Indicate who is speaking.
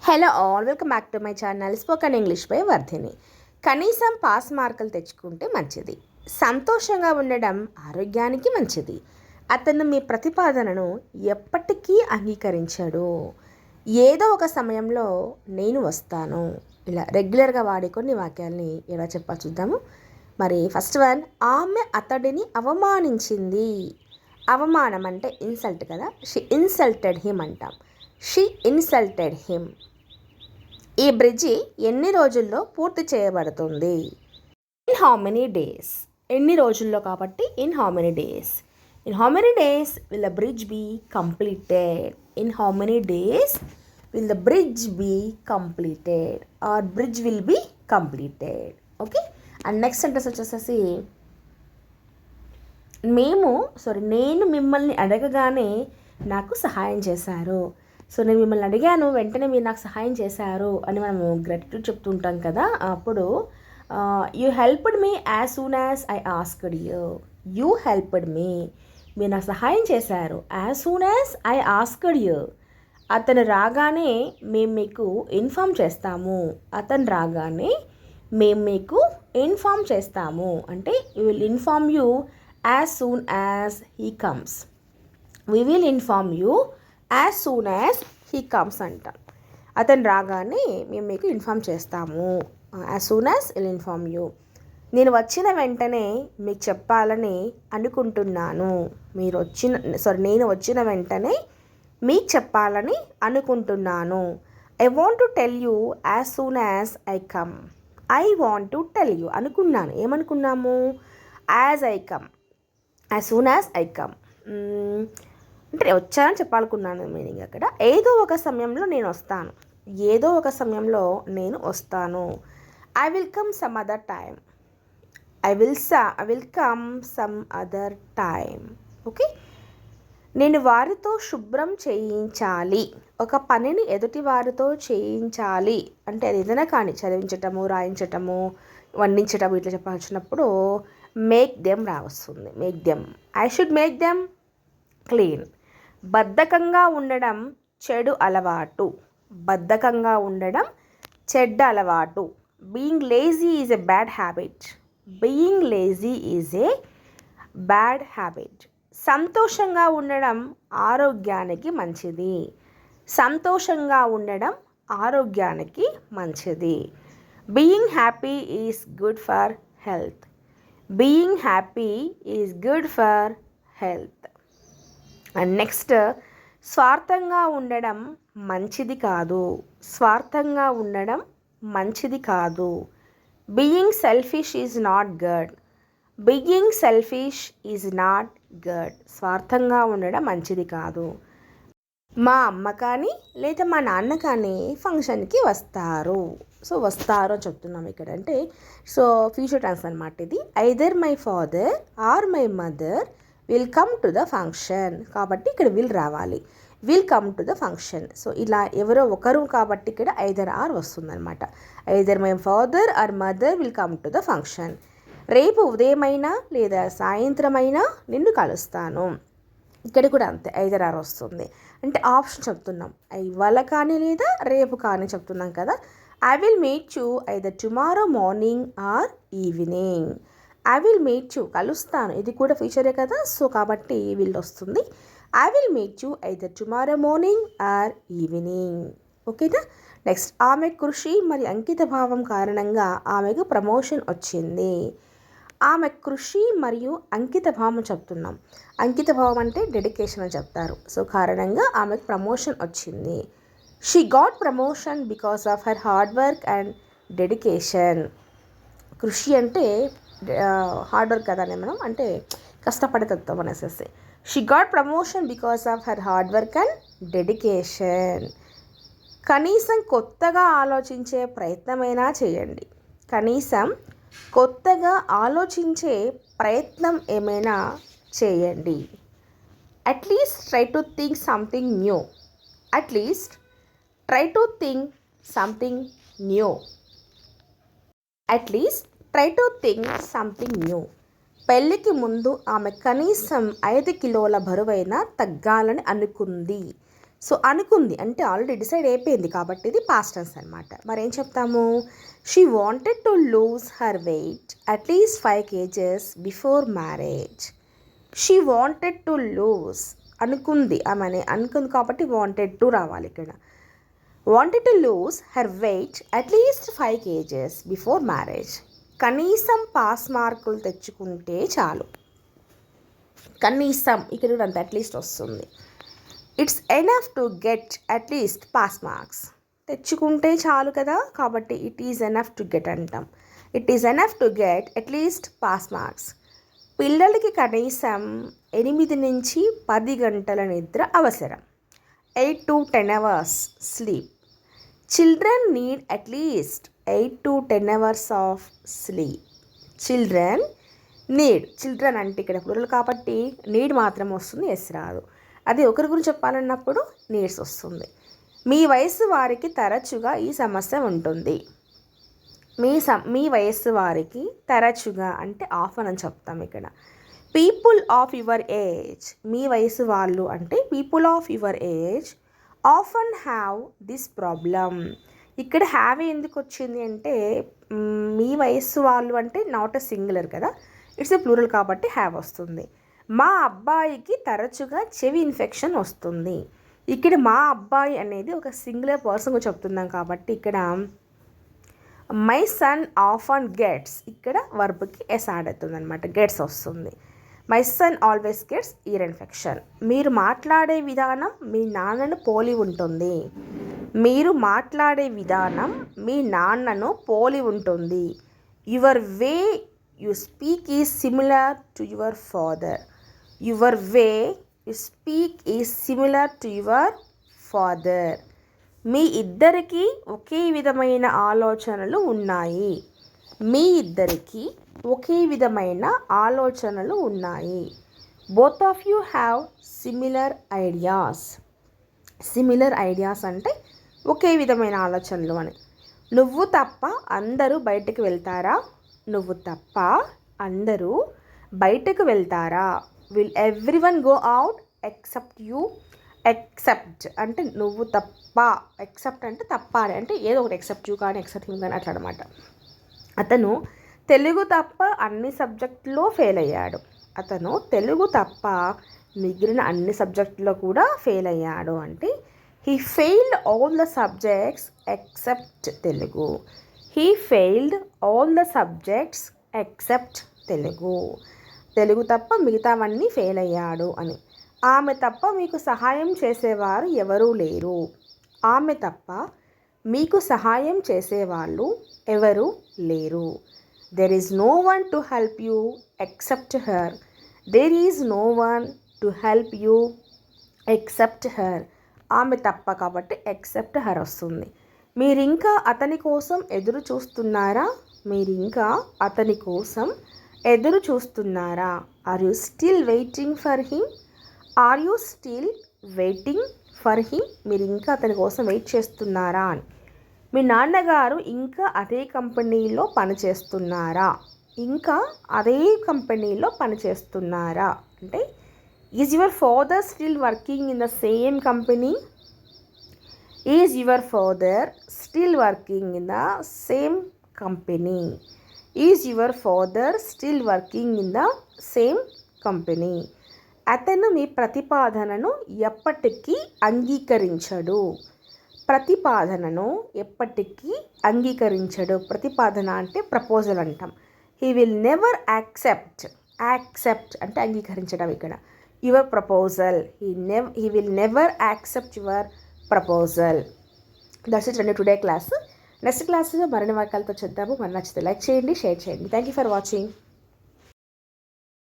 Speaker 1: Hello all, welcome back to my channel spoken English by Vardhini. కనీసం pass మార్కులు తెచ్చుకుంటే మంచిది. సంతోషంగా ఉండడం ఆరోగ్యానికి మంచిది. అతను మీ ప్రతిపాదనను ఎప్పటికీ అంగీకరించాడు. ఏదో ఒక సమయంలో నేను వస్తాను. ఇలా రెగ్యులర్గా వాడే కొన్ని వాక్యాల్ని ఎలా చెప్పాలి చూద్దాము. మరి ఫస్ట్ వన్, ఆమె అతడిని అవమానించింది. అవమానం అంటే ఇన్సల్ట్ కదా. షీ ఇన్సల్టెడ్ హిమ్ అంటాం. She insulted him. ఈ బ్రిడ్జి ఎన్ని రోజుల్లో పూర్తి చేయబడుతుంది? In how many days. ఎన్ని రోజుల్లో కాబట్టి in how many days. In how many days will the bridge be completed. In how many days will the bridge be completed or bridge will be completed. Okay. And next sentence వచ్చేసేసి నేను మిమ్మల్ని అడగగానే నాకు సహాయం చేశారు. So నేను మిమ్మల్ని అడిగాను, వెంటనే మీరు నాకు సహాయం చేశారు అని మనము గ్రాటిట్యూడ్ చెప్తూ ఉంటాం కదా. అప్పుడు you helped me as soon as I asked you. You helped me, మీరు నాకు సహాయం చేశారు. As soon as I asked you. అతను రాగానే మేము మీకు ఇన్ఫామ్ చేస్తాము. అతను రాగానే మేము మీకు ఇన్ఫామ్ చేస్తాము అంటే we will inform you as soon as he comes. We will inform you as soon as he comes అంటాం. అతను రాగానే మేము మీకు ఇన్ఫామ్ చేస్తాము. As soon as will inform you. నేను వచ్చిన వెంటనే మీకు చెప్పాలని అనుకుంటున్నాను. నేను వచ్చిన వెంటనే మీకు చెప్పాలని అనుకుంటున్నాను. I want to tell you as soon as I come. I want to tell you అనుకున్నాను. ఏమనుకున్నాము? As I come, as soon as I come అంటే వచ్చానని చెప్పాలనుకున్నాను మీనింగ్ అక్కడ. ఏదో ఒక సమయంలో నేను వస్తాను. ఏదో ఒక సమయంలో నేను వస్తాను. I will come some other time. I will come some other time. Okay. నేను వారితో శుభ్రం చేయించాలి. ఒక పనిని ఎదుటి వారితో చేయించాలి అంటే అది ఏదైనా కానీ చదివించటము, రాయించటము, వండించటము ఇట్లా చెప్పాల్సినప్పుడు మేక్ దెమ్ రావస్తుంది. Make them. I should make them clean. బద్ధకంగా ఉండడం చెడు అలవాటు. బద్ధకంగా ఉండడం చెడ్డ అలవాటు. Being lazy is a bad habit. Being lazy is a bad habit. సంతోషంగా ఉండడం ఆరోగ్యానికి మంచిది. సంతోషంగా ఉండడం ఆరోగ్యానికి మంచిది. Being happy is good for health. Being happy is good for health. And next, స్వార్థంగా ఉండడం మంచిది కాదు. స్వార్థంగా ఉండడం మంచిది కాదు. Being selfish is not good. Being selfish is not good. స్వార్థంగా ఉండడం మంచిది కాదు. మా అమ్మ కానీ లేదా మా నాన్న కానీ ఫంక్షన్కి వస్తారు. సో వస్తారు అని చెప్తున్నాం ఇక్కడ. అంటే సో ఫ్యూచర్ టెన్స్ అనమాట ఇది. Either my father or my mother will come to the function. కాబట్టి ఇక్కడ విల్ రావాలి. Will come to the function. So ఇలా ఎవరో ఒకరు కాబట్టి ఇక్కడ ఐదర్ ఆర్ వస్తుందన్నమాట. Either my father or mother will come to the function. రేపు ఉదయమైనా లేదా సాయంత్రమైనా నిన్ను కలుస్తాను. ఇక్కడ కూడా అంతే, ఐదర్ ఆర్ వస్తుంది. అంటే ఆప్షన్ చెప్తున్నాం. ఇవాళ కానీ లేదా రేపు కానీ చెప్తున్నాం కదా. I will meet you either tomorrow morning or evening. I will meet you కలుస్తాను, ఇది కూడా ఫ్యూచరే కదా. సో కాబట్టి విల్ వస్తుంది. I will meet you either tomorrow morning or evening. ఓకేనా. నెక్స్ట్, ఆమె కృషి మరియు అంకిత భావం కారణంగా ఆమెకు ప్రమోషన్ వచ్చింది. ఆమె కృషి మరియు అంకిత భావం చెప్తున్నాం. అంకిత భావం అంటే డెడికేషన్ అని చెప్తారు. సో కారణంగా ఆమెకు ప్రమోషన్ వచ్చింది. She got promotion because of her hard work and dedication. కృషి అంటే హార్డ్ వర్క్ కదానే మనం అంటే కష్టపడి తత్వం అనేసి. She got promotion because of her hard work and dedication. కనీసం కొత్తగా ఆలోచించే ప్రయత్నమైనా చేయండి. కనీసం కొత్తగా ఆలోచించే ప్రయత్నం ఏమైనా చేయండి. At least try to think something new. At least try to think something new. At least try to think something new. పెళ్ళికి ముందు ఆమె కనీసం 5 కిలోల బరువైనా తగ్గాలని అనుకుంది. సో అనుకుంది అంటే ఆల్రెడీ డిసైడ్ అయిపోయింది కాబట్టి ఇది పాస్ట్ టెన్స్ అనమాట. మరి ఏం చెప్తాము? She wanted to lose her weight at least 5 kgs before marriage. She wanted to lose అనుకుంది, ఆమె అనుకుంది కాబట్టి వాంటెడ్ టు రావాలి ఇక్కడ. Wanted to lose her weight at least 5 kgs before marriage. కనీసం పాస్ మార్కులు తెచ్చుకుంటే చాలు. కనీసం ఇక్కడ కూడా అంత అట్లీస్ట్ వస్తుంది. It's enough to get at least pass marks. తెచ్చుకుంటే చాలు కదా, కాబట్టి it is enough to get అంటాం. It is enough to get at least pass marks. పిల్లలకి కనీసం 8 నుంచి 10 గంటల నిద్ర అవసరం. 8 to 10 hours sleep. Children need at least 8 to 10 hours of sleep. Children అంటే ఇక్కడ ప్లూరల్ కాబట్టి నీడ్ మాత్రం వస్తుంది, ఎస్ రాదు. అది ఒకరి గురించి చెప్పాలన్నప్పుడు నీడ్స్ వస్తుంది. మీ వయసు వారికి తరచుగా ఈ సమస్య ఉంటుంది. మీ వయస్సు వారికి తరచుగా అంటే ఆఫన్ అని చెప్తాం ఇక్కడ. పీపుల్ ఆఫ్ యువర్ ఏజ్, మీ వయసు వాళ్ళు అంటే people of your age often have this problem. ఇక్కడ హ్యావ్ ఎందుకు వచ్చింది అంటే మీ వయస్సు వాళ్ళు అంటే నాట్ ఎ సింగులర్ కదా, ఇట్స్ ఎ ప్లూరల్ కాబట్టి హ్యావ్ వస్తుంది. మా అబ్బాయికి తరచుగా చెవి ఇన్ఫెక్షన్ వస్తుంది. ఇక్కడ మా అబ్బాయి అనేది ఒక సింగులర్ పర్సన్గా చెప్తున్నాం కాబట్టి ఇక్కడ మై సన్ ఆఫన్ గెట్స్, ఇక్కడ వర్బ్కి ఎస్ యాడ్ అవుతుంది అనమాట, గెట్స్ వస్తుంది. My son always gets year infection. మీరు మాట్లాడే విధానం మీ నాన్నను పోలి ఉంటుంది. మీరు మాట్లాడే విధానం మీ నాన్నను పోలి ఉంటుంది. Your way you speak is similar to your father. Your way you speak is similar to your father. మీ ఇద్దరికీ ఒకే విధమైన ఆలోచనలు ఉన్నాయి. మీ ఇద్దరికీ ఒకే విధమైన ఆలోచనలు ఉన్నాయి. Both of you have similar ideas. Similar ideas అంటే ఒకే విధమైన ఆలోచనలు అని. నువ్వు తప్ప అందరూ బయటకు వెళ్తారా? నువ్వు తప్ప అందరూ బయటకు వెళ్తారా? Will everyone go out except you. Except అంటే నువ్వు తప్ప, ఎక్సెప్ట్ అంటే తప్ప అని అంటే ఏదో ఒకటి, ఎక్సెప్ట్ యూ కానీ ఎక్సెప్ట్ హిమ్ కానీ అట్లా అనమాట. అతను తెలుగు తప్ప అన్ని సబ్జెక్టులో ఫెయిల్ అయ్యాడు. అతను తెలుగు తప్ప మిగిలిన అన్ని సబ్జెక్టులో కూడా ఫెయిల్ అయ్యాడు అంటే he failed all the subjects except Telugu. He failed all the subjects except Telugu. Telugu తప్ప మిగతావన్నీ ఫెయిల్ అయ్యాడు అని. ఆమె తప్ప మీకు సహాయం చేసేవారు ఎవరూ లేరు. ఆమె తప్ప మీకు సహాయం చేసేవాళ్ళు ఎవరు లేరు. There is no one to help you except her. There is no one to help you except her. ఆమె తప్ప కాబట్టి ఎక్సెప్ట్ హర్ వస్తుంది. మీరింకా అతని కోసం ఎదురు చూస్తున్నారా? మీరింకా అతని కోసం ఎదురు చూస్తున్నారా? Are you still waiting for him? Are you still waiting for him? మీరు ఇంకా అతని కోసం వెయిట్ చేస్తున్నారా అని. మీ నాన్నగారు ఇంకా అదే కంపెనీలో పనిచేస్తున్నారా? ఇంకా అదే కంపెనీలో పనిచేస్తున్నారా అంటే is your father still working in the same company? Is your father still working in the same company? Is your father still working in the same company? అతను మీ ప్రతిపాదనను ఎప్పటికీ అంగీకరించడు. ప్రతిపాదనను ఎప్పటికీ అంగీకరించడు. ప్రతిపాదన అంటే ప్రపోజల్ అంటాం. He will never accept. Accept అంటే అంగీకరించడం. ఇక్కడ your proposal. He will never accept your proposal. That's it అండి టుడే క్లాస్. నెక్స్ట్ క్లాస్లో మరిన్ని వాక్యాలతో చూద్దాము. మరి నచ్చితే లైక్ చేయండి, షేర్ చేయండి. Thank you for watching.